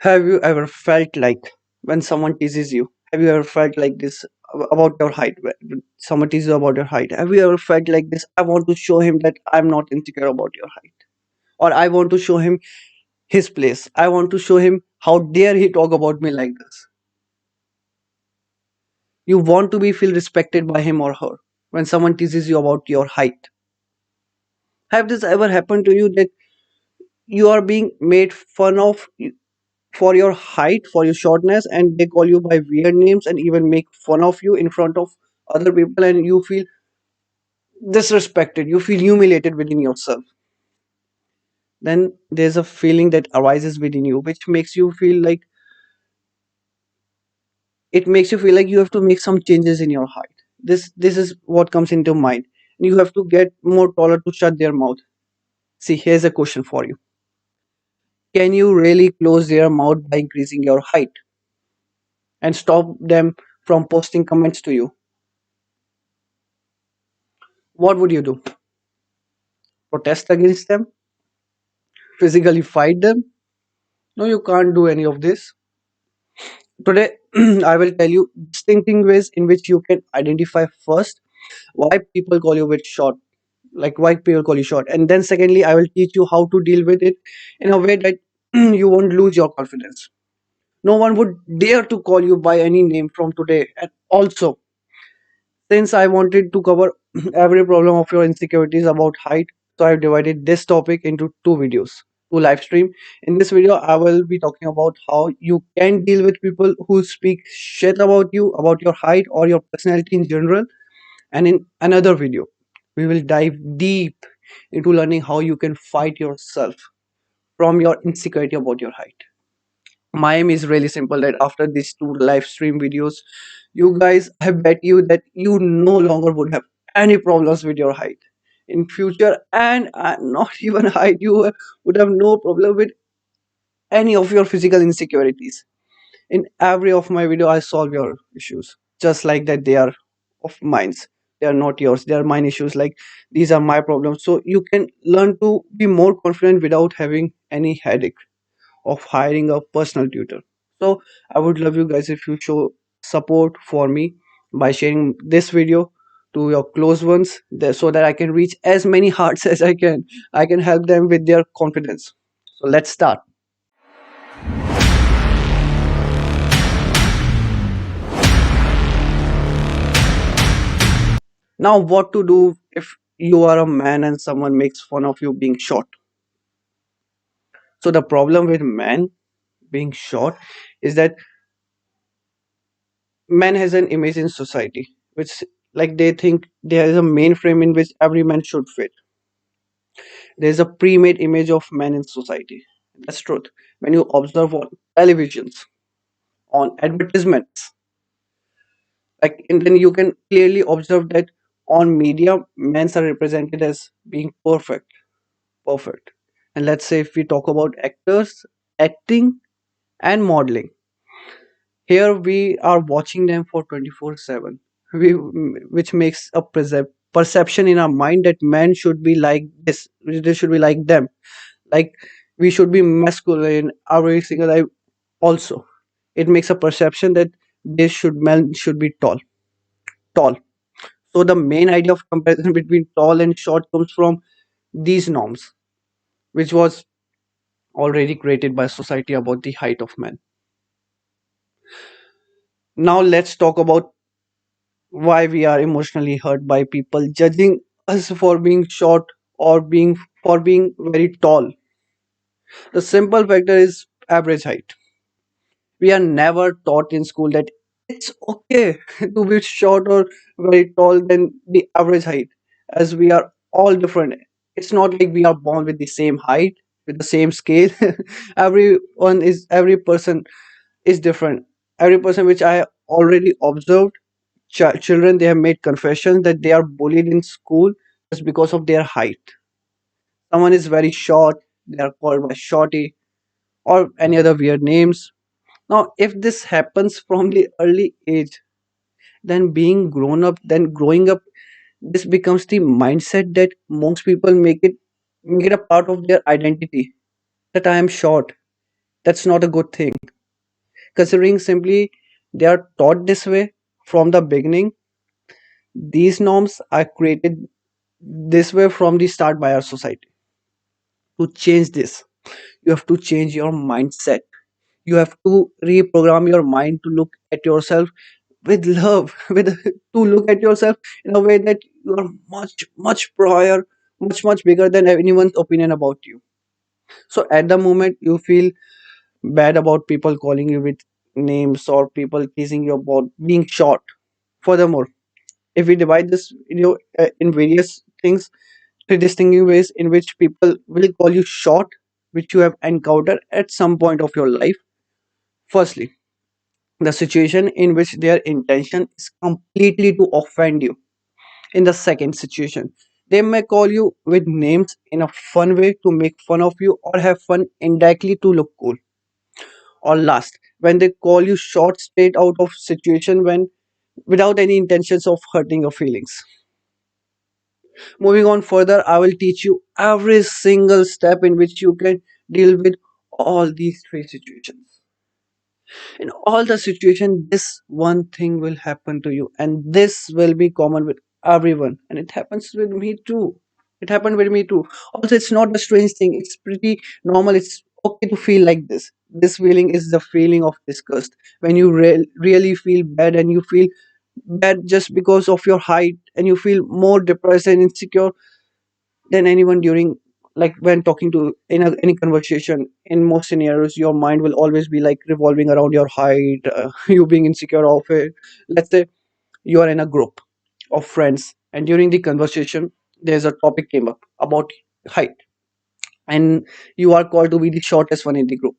Have you ever felt like when someone teases you? Have you ever felt like this about your height? When someone teases you about your height. Have you ever felt like this? I want to show him that I'm not insecure about your height. Or I want to show him his place. I want to show him how dare he talk about me like this. You want to be feel respected by him or her when someone teases you about your height. Have this ever happened to you that you are being made fun of for your height, for your shortness, and they call you by weird names and even make fun of you in front of other people, and you feel disrespected, you feel humiliated within yourself. Then there's a feeling that arises within you, which makes you feel like you have to make some changes in your height. This is what comes into mind. You have to get more taller to shut their mouth. See, here's a question for you. Can you really close their mouth by increasing your height and stop them from posting comments to you? What would you do? Protest against them? Physically fight them? No, you can't do any of this. Today, I will tell you distinctive ways in which you can identify first why people call you with short, like why people call you short, and then secondly, I will teach you how to deal with it in a way that you won't lose your confidence. No one would dare to call you by any name from today. And also, since I wanted to cover every problem of your insecurities about height, so I've divided this topic into two videos, two live stream. In this video, I will be talking about how you can deal with people who speak shit about you, about your height or your personality in general. And in another video, we will dive deep into learning how you can fight yourself from your insecurity about your height. My aim is really simple that after these two live stream videos, you guys, I bet you that you no longer would have any problems with your height in future, and not even height, you would have no problem with any of your physical insecurities. In every of my video I solve your issues just like that. They are of mines, they are not yours, they are mine issues. Like, these are my problems, so you can learn to be more confident without having any headache of hiring a personal tutor. So I would love you guys if you show support for me by sharing this video to your close ones so that I can reach as many hearts as I can. I can help them with their confidence. So let's start. Now, what to do if you are a man and someone makes fun of you being short? So the problem with men being short is that man has an image in society which, like, they think there is a mainframe in which every man should fit. There's a pre-made image of men in society. That's truth. When you observe on televisions, on advertisements, like, and then you can clearly observe that on media, men are represented as being perfect. And let's say if we talk about actors, acting, and modeling, here we are watching them for 24/7. Which makes a perception in our mind that men should be like this, they should be like them, like we should be masculine every single day. Also, it makes a perception that men should be tall. So the main idea of comparison between tall and short comes from these norms, which was already created by society about the height of men. Now let's talk about why we are emotionally hurt by people judging us for being short or being very tall. The simple factor is average height. We are never taught in school that it's okay to be short or very tall than the average height, as we are all different. It's not like we are born with the same height, with the same scale. Every person is different. Every person which I already observed, children, they have made confessions that they are bullied in school just because of their height. Someone is very short, they are called by shorty or any other weird names. Now, if this happens from the early age, then growing up, this becomes the mindset that most people make it a part of their identity, that I am short. That's not a good thing. Considering simply they are taught this way from the beginning, these norms are created this way from the start by our society. To change this, you have to change your mindset. You have to reprogram your mind to look at yourself with love, with to look at yourself in a way that you are much prior, much bigger than anyone's opinion about you. So at the moment you feel bad about people calling you with names or people teasing you about being short. Furthermore, if we divide this in various things, three distinct ways in which people will call you short, which you have encountered at some point of your life. Firstly, the situation in which their intention is completely to offend you. In the second situation, they may call you with names in a fun way to make fun of you or have fun indirectly to look cool. Or last, when they call you short straight out of situation when without any intentions of hurting your feelings. Moving on further, I will teach you every single step in which you can deal with all these three situations. In all the situation, this one thing will happen to you, and this will be common with everyone, and it happens with me too. It happened with me too. Also, it's not a strange thing, it's pretty normal. It's okay to feel like this feeling is the feeling of disgust. When you really feel bad, and you feel bad just because of your height, and you feel more depressed and insecure than anyone during, like, when talking to in any conversation. In most scenarios your mind will always be like revolving around your height, you being insecure of it. Let's say you are in a group of friends, and during the conversation there's a topic came up about height, and you are called to be the shortest one in the group.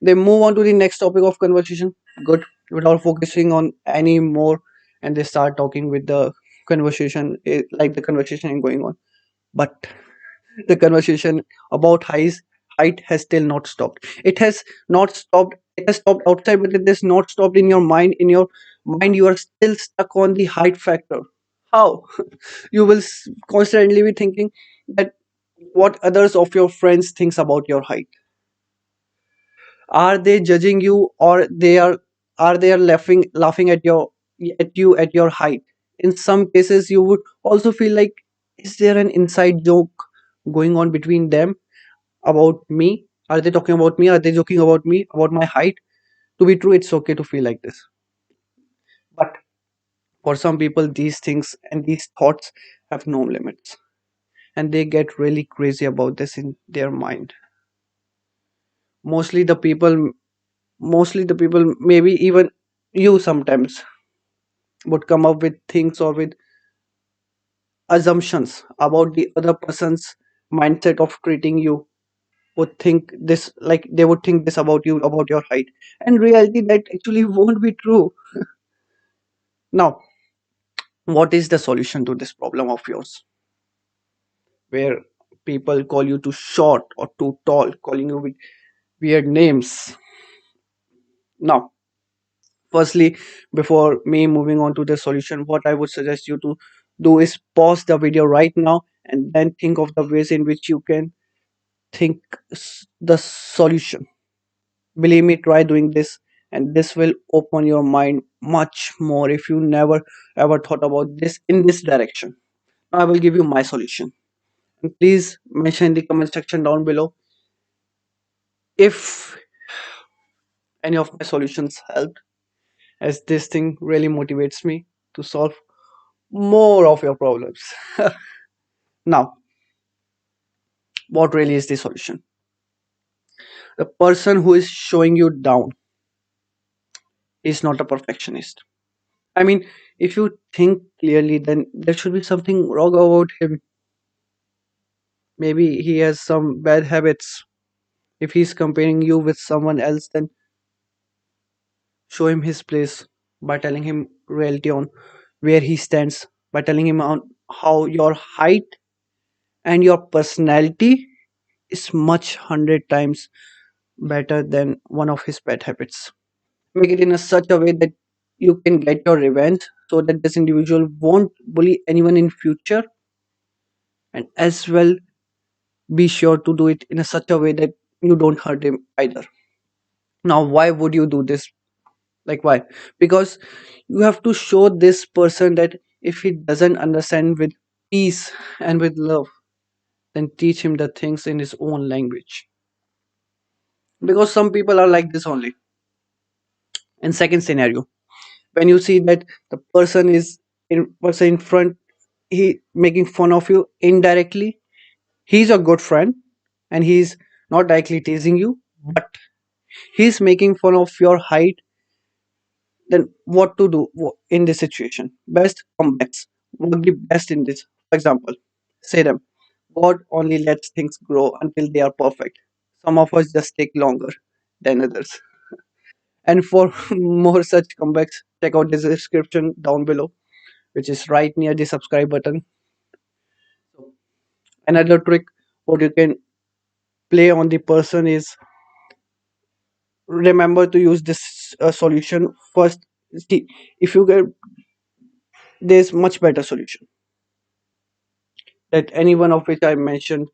They move on to the next topic of conversation, good, without focusing on any more, and they start talking with the conversation, like the conversation is going on. But the conversation about height has still not stopped. It has not stopped. It has stopped outside, but it has not stopped in your mind. In your mind, you are still stuck on the height factor. How? You will constantly be thinking that what others of your friends thinks about your height. Are they judging you, or they are laughing at your height? In some cases you would also feel like, is there an inside joke going on between them about me? Are they talking about me? Are they joking about me, about my height? To be true, it's okay to feel like this. But for some people, these things and these thoughts have no limits. And they get really crazy about this in their mind. Mostly the people, mostly the people, maybe even you sometimes, would come up with things or with assumptions about the other person's mindset of treating you. Would think this, like they would think this about you, about your height. And reality, that actually won't be true. Now, what is the solution to this problem of yours, where people call you too short or too tall, calling you with weird names? Now, firstly, before me moving on to the solution, what I would suggest you to do is pause the video right now and then think of the ways in which you can think the solution. Believe me, try doing this, and this will open your mind much more if you never ever thought about this in this direction. Now I will give you my solution. And please mention in the comment section down below if any of my solutions helped, as this thing really motivates me to solve more of your problems. Now, what really is the solution? The person who is showing you down is not a perfectionist. I mean, if you think clearly, then there should be something wrong about him. Maybe he has some bad habits. If he's comparing you with someone else, then show him his place by telling him reality on where he stands, by telling him on how your height and your personality is much 100 times better than one of his bad habits. Make it in a such a way that you can get your revenge, so that this individual won't bully anyone in future, and as well be sure to do it in a such a way that you don't hurt him either. Now why would you do this? Like why? Because you have to show this person that if he doesn't understand with peace and with love, then teach him the things in his own language. Because some people are like this only. In second scenario, when you see that the person in front, he making fun of you indirectly, he's a good friend and he's not directly teasing you, but he's making fun of your height, then what to do in this situation? Best comebacks. What the best in this? For example, say them. God only lets things grow until they are perfect. Some of us just take longer than others. And for more such comebacks, check out the description down below, which is right near the subscribe button. So another trick what you can play on the person is remember to use this solution first. See, if you get, there's much better solution that any one of which I mentioned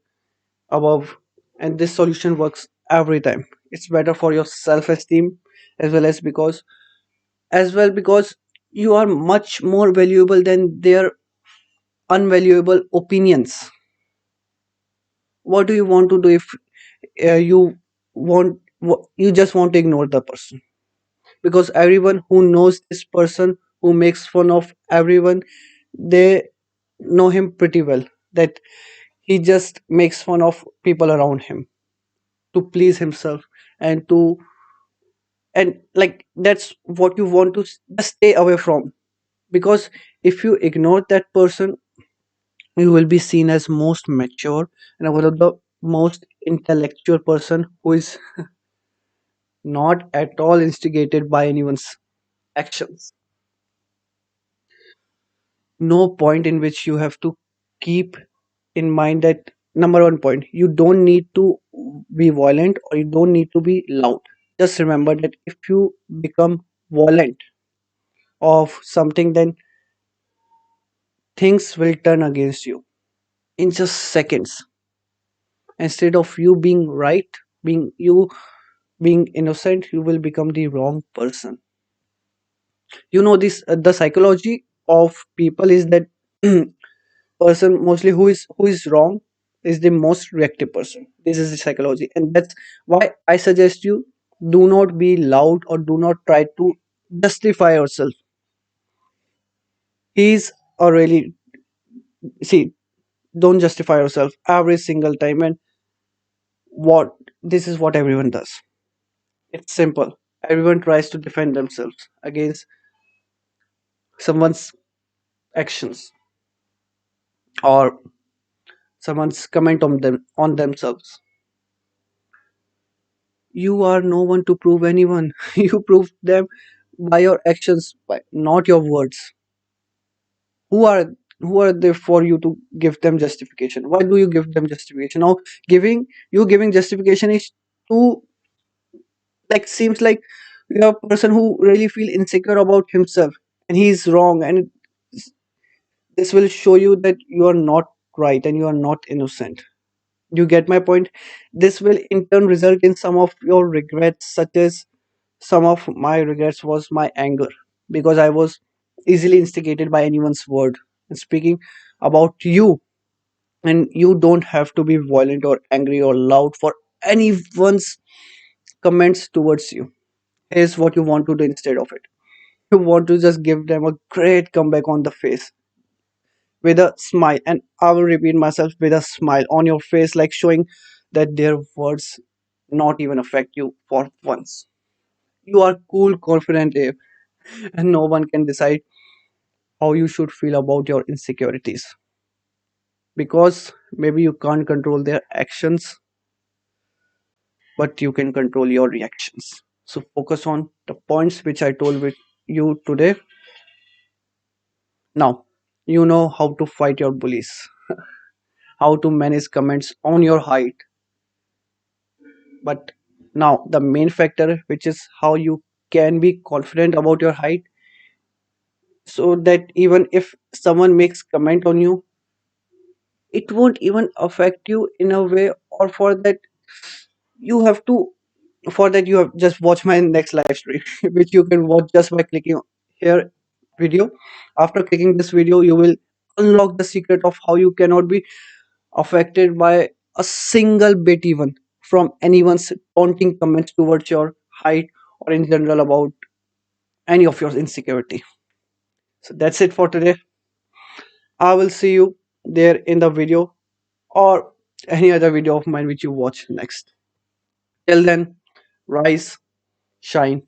above, and this solution works every time. It's better for your self-esteem as well because you are much more valuable than their unvaluable opinions. What do you want to do if you you just want to ignore the person? Because everyone who knows this person who makes fun of everyone, they know him pretty well, that he just makes fun of people around him to please himself, and to and like that's what you want to just stay away from. Because if you ignore that person, you will be seen as most mature and one of the most intellectual person who is not at all instigated by anyone's actions. No point in which you have to keep in mind that number one point, you don't need to be violent or you don't need to be loud. Just remember that if you become violent of something, then things will turn against you in just seconds. Instead of you being right, being innocent, you will become the wrong person. This the psychology of people is that person mostly who is wrong is the most reactive person. This is the psychology, and that's why I suggest you, do not be loud or do not try to justify yourself. He's a really, see, don't justify yourself every single time. And what this is what everyone does. It's simple. Everyone tries to defend themselves against someone's actions or someone's comment on themselves. You are no one to prove anyone. You prove them by your actions, by not your words. Who are who are they for you to give them justification? Why do you give them justification? Now giving justification is too, like, seems like you're a person who really feel insecure about himself and he's wrong, and this will show you that you are not right and you are not innocent. You get my point? This will in turn result in some of your regrets, such as some of my regrets was my anger, because I was easily instigated by anyone's word. And speaking about you, and you don't have to be violent or angry or loud for anyone's comments towards you. Here's what you want to do instead of it. You want to just give them a great comeback on the face with a smile, and I will repeat myself, with a smile on your face, like showing that their words not even affect you for once. You are cool, confident, and no one can decide how you should feel about your insecurities, because maybe you can't control their actions, but you can control your reactions. So focus on the points which I told with you today. Now you know how to fight your bullies, how to manage comments on your height, but now the main factor, which is how you can be confident about your height, so that even if someone makes comment on you, it won't even affect you in a way, or for that you have to For that, you have just watch my next live stream, which you can watch just by clicking here video. After clicking this video, you will unlock the secret of how you cannot be affected by a single bit, even from anyone's taunting comments towards your height or in general about any of your insecurity. So that's it for today. I will see you there in the video or any other video of mine which you watch next. Till then, rise, shine,